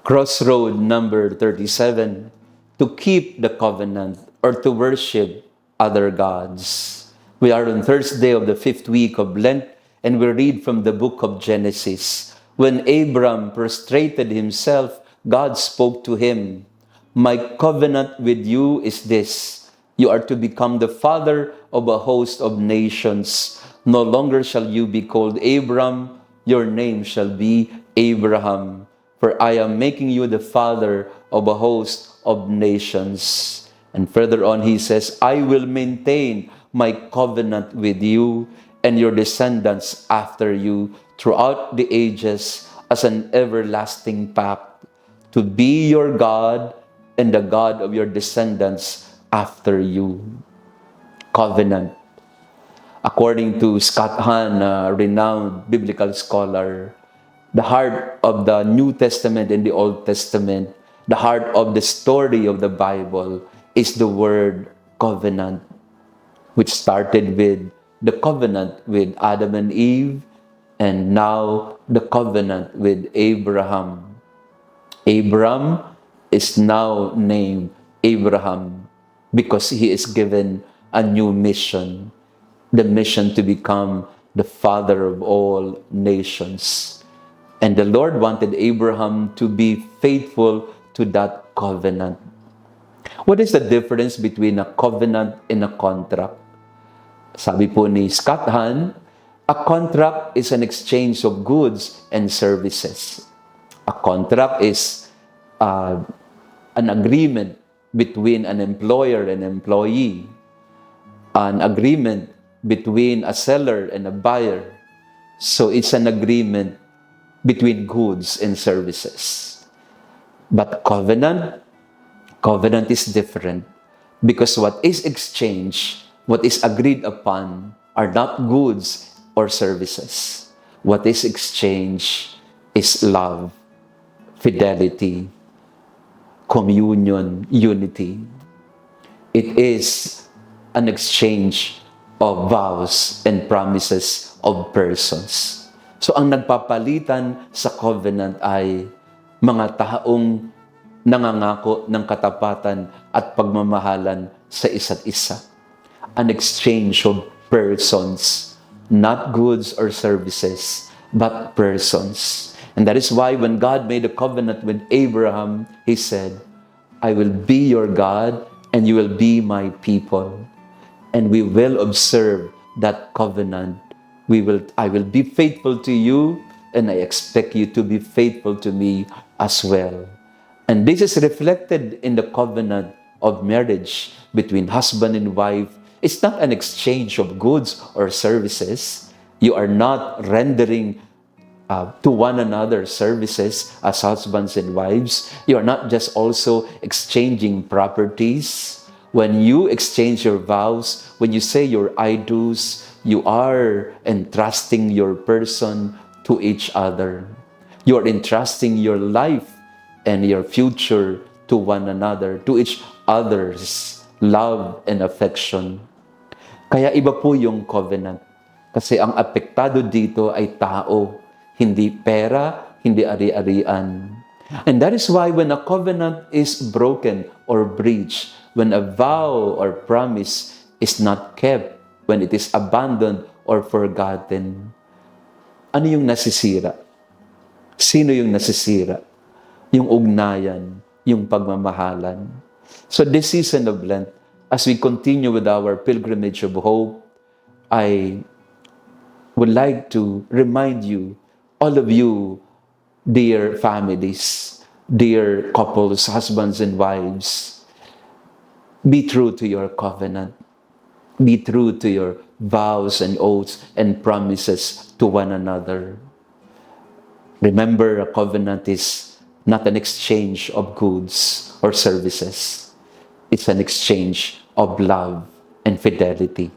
Crossroad number 37, to keep the covenant or to worship other gods. We are on Thursday of the 5th week of Lent, and we read from the book of Genesis. When Abram prostrated himself, God spoke to him, "My covenant with you is this: you are to become the father of a host of nations. No longer shall you be called Abram, your name shall be Abraham. For I am making you the father of a host of nations." And further on he says, "I will maintain my covenant with you and your descendants after you throughout the ages as an everlasting pact, to be your God and the God of your descendants after you." Covenant. According to Scott Hahn, a renowned biblical scholar, the heart of the New Testament and the Old Testament, the heart of the story of the Bible is the word covenant, which started with the covenant with Adam and Eve, and now the covenant with Abraham. Abram is now named Abraham because he is given a new mission, the mission to become the father of all nations. And the Lord wanted Abraham to be faithful to that covenant. What is the difference between a covenant and a contract? Sabi po ni Scott Hahn, a contract is an exchange of goods and services. A contract is an agreement between an employer and employee, an agreement between a seller and a buyer. So it's an agreement between goods and services. But covenant is different, because what is exchanged, what is agreed upon, are not goods or services. What is exchanged is love, fidelity, communion, unity. It is an exchange of vows and promises of persons. So ang nagpapalitan sa covenant ay mga taong nangangako ng katapatan at pagmamahalan sa isa't isa. An exchange of persons, not goods or services, but persons. And that is why when God made a covenant with Abraham, He said, "I will be your God and you will be my people." And we will observe that covenant. I will be faithful to you, and I expect you to be faithful to me as well. And this is reflected in the covenant of marriage between husband and wife. It's not an exchange of goods or services. You are not rendering to one another services as husbands and wives. You are not just also exchanging properties. When you exchange your vows, when you say your I do's, you are entrusting your person to each other. You are entrusting your life and your future to one another, to each other's love and affection. Kaya iba po yung covenant. Kasi ang apektado dito ay tao, hindi pera, hindi ari-arian. And that is why when a covenant is broken or breached, when a vow or promise is not kept, when it is abandoned or forgotten, ano yung nasisira? Sino yung nasisira? Yung ugnayan, yung pagmamahalan. So this season of Lent, as we continue with our pilgrimage of hope, I would like to remind you, all of you, dear families, dear couples, husbands and wives, be true to your covenant. Be true to your vows and oaths and promises to one another. Remember, a covenant is not an exchange of goods or services. It's an exchange of love and fidelity.